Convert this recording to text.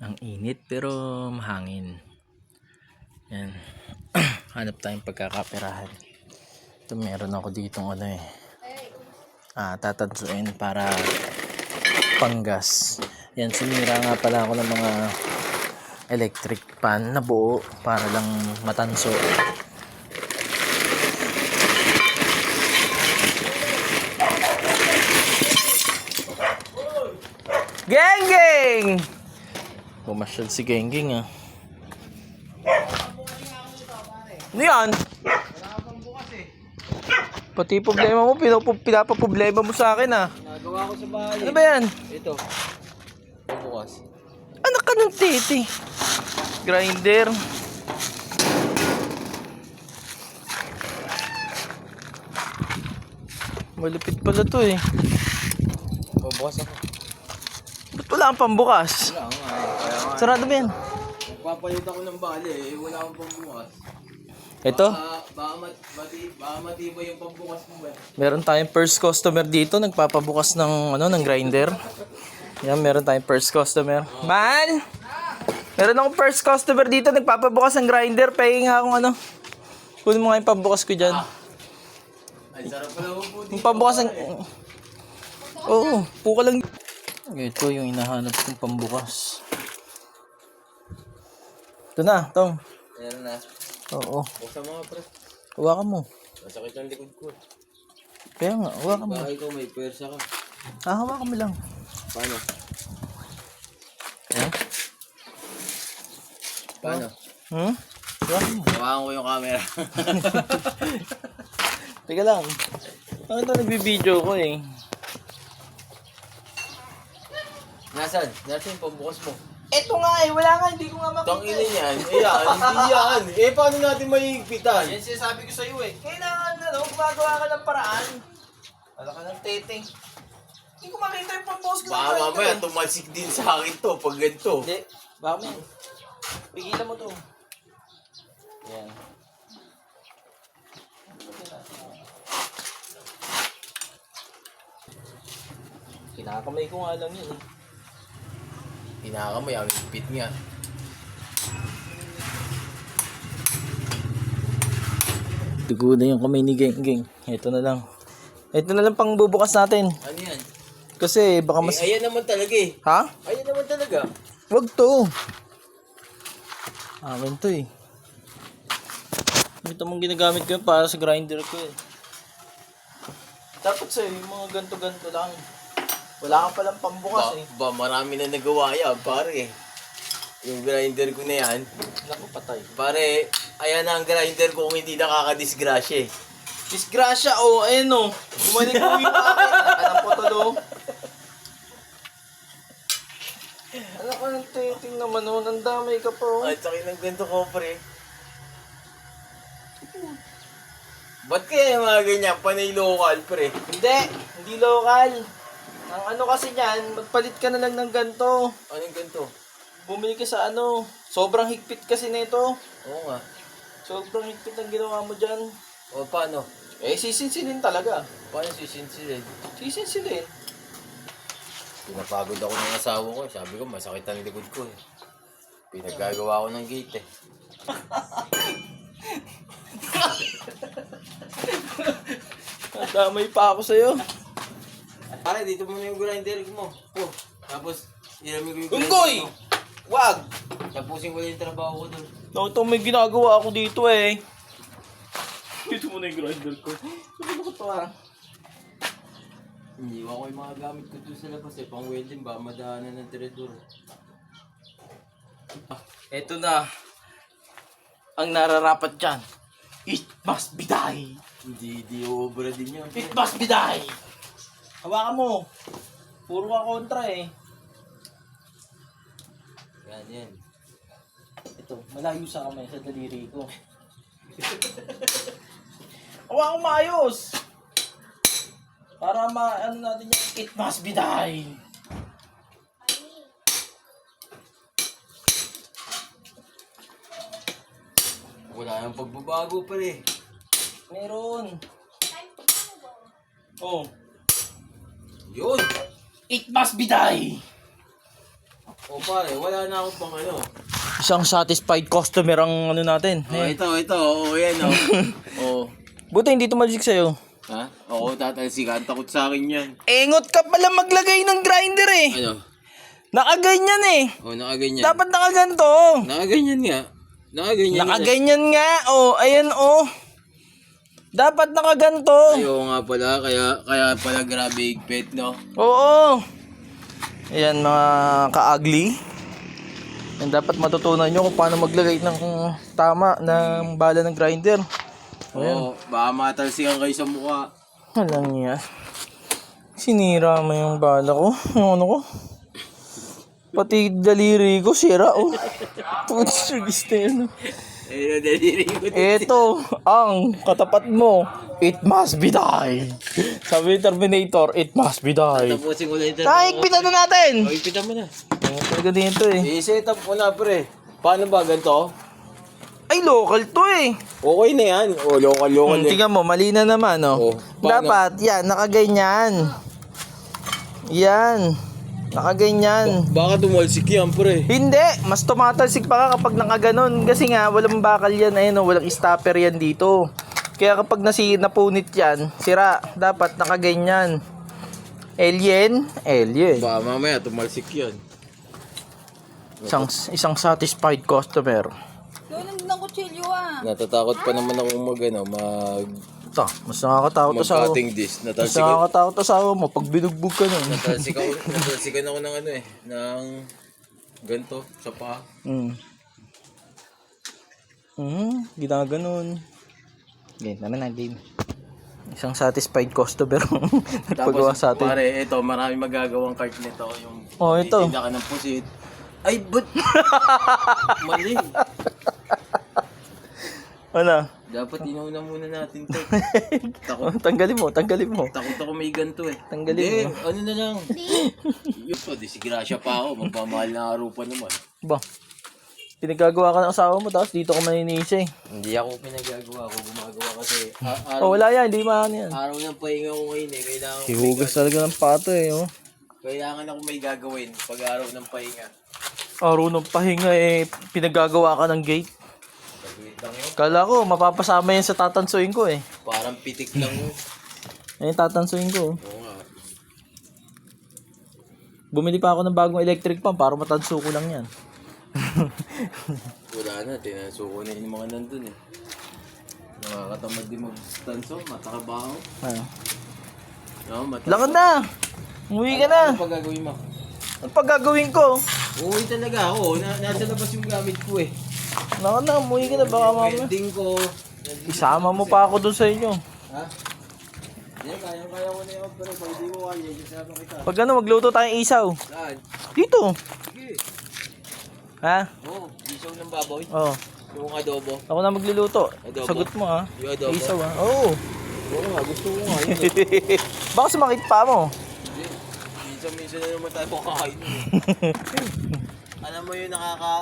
Ang init pero mahangin. Yan. Hanap tayong pagkakaperahan. Ito meron ako ditong tatansuin para panggas. Yan, sumira nga pala ako ng mga electric pan na buo para lang matanso. Gengging! Pumasyal si Gengging ah. Ano yan? Pati problema mo, pinapaproblema mo sa akin ah. Nagawa ko sa bahay. Ano ba yan? Ito. Bukas. Anak ka ng titi. Grinder. Malupit pala to eh. Bukas ako. Ba't wala kang pambukas? Wala nga eh. Kaya nga. Sarado ba yan? Nagpapalit ako ng bali eh. Wala akong pambukas. Ito? Baka matibay yung pambukas mo ba? Meron tayong first customer dito. Nagpapabukas ng grinder. Yan, meron tayong first customer. Man! Meron akong first customer dito. Nagpapabukas ng grinder. Pahingin nga akong kunin mo nga yung pambukas ko dyan. Ay, sarap pala po dito. Yung pambukas ng... Oo, puka lang. Ito yung hinahanap kong pambukas. Ito na, Tong. Ayan na. Oo. Buksan mo nga pre. Hawakan mo. Masakit ang likod ko. Kaya nga, hawakan mo. Baka ikaw may pwersa ka. Hawakan mo lang. Paano? Eh? Paano? Hawakan mo. Hawakan ko yung camera. Teka lang. Bakit ito nagbibideo ko eh? Nasaan? Nasaan yung pambukas mo? Ito nga eh, wala nga, hindi ko nga makita. Tang ina niyan. Ayan, hindi yan. Eh, paano natin mahigpitan? Yan sinasabi ko sa'yo eh. Kailangan gumagawa ka ng paraan. Wala ka ng teteng. Hindi ko makita yung pambukas ko ng Baka grinder mamaya eh. tumalsik din sa akin to pag ganito. Hindi, baka mo. Pigilan mo to. Yan. Kinakamay ko nga lang yun eh. Pinakamay, ang higpit nga. Dugo na yung kamay ni Gengging. Ito na lang. Ito na lang pang bubukas natin. Ano yan? Kasi baka mas... Ayan naman talaga eh. Ha? Ayan naman talaga. Wag to. Amin to eh. Ito mong ginagamit ko yun para sa grinder ko eh. Dapat sa'yo yung mga ganto-ganto lang. Wala kang palang pambukas eh. Marami na nagawa yan, pare. Yung grinder ko na yan. Naku, patay. Pare, ayan na ang grinder ko kung hindi nakakadisgrasya eh. Disgrasya oh, ayun oh. Bumalik ko yung pare. Alam po talo. Alam ko ng titing naman oh. Nandamay ka pa oh. Ay, sakin ng ganito ko, pre. Ba't kaya yung mga ganyan? Panay local, pre. Hindi local. Ang ano kasi niyan, magpalit ka na lang ng ganito. Anong ganito? Bumili ka sa sobrang higpit kasi nito. Oo nga. Sobrang higpit ang ginawa mo dyan. O, paano? Eh, sisinsilin talaga. Paano sisinsilin? Sisinsilin. Pinapagod ako ng asawa ko. Sabi ko, masakit ang likod ko eh. Pinaggagawa ko ng gate eh. Damay pa ako sa'yo. Pare, dito muna yung grinder mo. Oh, tapos, ilamin ko yung Unggoy! mo. Wag! Tapusin ko lang yung trabaho ko doon. Ito may ginagawa ako dito eh. Dito muna yung grinder ko. Ano ko to ah? Iniwan ko yung mga gamit ko doon sa labas eh. Pang welding ba, madaanan ng tirador. Ito na. Ang nararapat dyan. It must be die. Hindi obra din yun. It must be die. Hawakan mo. Puro ka kontra eh. Yan. Ito, malayo sa kamay sa daliri ko. Hawakan mo maayos. Para ano natin yung it must be die. Wala yung pagbabago pa rin. Meron. Oh. Yun! It must be die. O O pare, wala na akong pang ano. Isang satisfied customer ang ano natin. Oh, ito. Oo, yan oh. Oo. Buti hindi tumalisik sa'yo. Ha? Oo, tatalsikan. Takot sa akin yan. Engot ka pala maglagay ng grinder eh. Ano? Nakaganyan eh. Oh, nakaganyan. Dapat nakaganto. Nakaganyan nga. Nakaganyan. Nakaganyan nga. Oh, ayan oh. Dapat nakaganto. Ayaw nga pala. Kaya pala grabe higpit, no? Oo. Ayan mga ka-ugly. Yan, dapat matutunan nyo kung paano maglagay ng tama ng bala ng grinder. Oo, baka matalsikan kayo sa mukha. Walang yan. Sinira mo yung bala ko. Yung ano ko. Pati daliri ko, sira oh. Putz, ano. Eh, nadaliri ko. Ito ang katapat mo. It must be die. Sabi ni Terminator, it must be die. Tapusin ko lang ito. Higpitan na natin. O, ipitan mo na. Talaga dito eh. I-set up mo na, pre. Paano ba ganito? Ay, local to eh. Okay na yan. O, local eh. Tingnan mo, mali na naman oh. Oh, paano? Dapat, yan, nakaganyan. Yan. Nakaganyan. Baka tumalsik yan, pre. Hindi, mas tumatalsik pa ka kapag nakaganon. Kasi nga, walang bakal yan, ayun, oh, walang stopper yan dito. Kaya kapag napunit yan, sira. Dapat nakaganyan. Alien. Baka mamaya tumalsik yan. Isang satisfied customer. Gawin ng kutsilyo ah. Natatakot pa naman akong Ito, mas nakakatakot to sa mag-cutting this. Mas nakakatakot to sa mo pag binugbog ka nun. Natalsikan ako ng ano eh. Ng ganito sa paa. Ginaganon. Game naman na game. Isang satisfied customer nagpagawa sa atin. Pare, ito, marami magagawang cart nito. Yung Oh, ito. titinda ka ng pusit. Ay, but mali. Ano? Dapat inauna muna natin to. Tanggalin mo. Takot ako may ganito eh. Tanggalin mo. Ano na lang. Yun po, disgrasya pa ako. Magpamahal na araw pa naman. Ba? Pinagagawa ka ng asawa mo tapos dito ka maninisi. Hindi ako pinagagawa. Ako gumagawa kasi Oh, wala yan. Hindi maano yan. araw ng pahinga ko ngayon eh. Kailangan Hihugas talaga ng pato eh. Oh. Kailangan ako may gagawin pag araw ng pahinga. Araw ng pahinga eh. Pinagagawa ka ng gate. Pagwit lang yun. Kala ko mapapasama yan sa tatansuin ko eh. Parang pitik lang yun. Ayun tatansuin ko. Oo nga. Bumili pa ako ng bagong electric pump para matanso ko lang yan. Wala na. Tinasuko na yung mga nandun eh. Nakakatamad din mag-stanso. Matakabaho. Ano? No, Lakad na! Umuwi ka na! Ano pa gagawin mo? Ano pag gagawin ko? Uuwi talaga ako. Nasa labas yung gamit ko eh. Lakad na, umuwi ka na baka mamaya. Wedding ko. Isama mo pa ako dun sa inyo. Ha? Yan, kaya ko na yun. Pero pag di mo kaya, sasama kita. Pag ano, magluto tayong isaw. Saan? Dito. Sige. Ha? Oo, isaw ng baboy. Oo. Yung adobo. Ako na magluluto. Adobo? Sagot mo ha. Yung adobo? Isaw ha. Oo. Oo nga, gusto ko nga yun. eh. Baka sumakit pa mo. Hindi. Minsan na naman tayo kakain. Alam mo yung nakaka,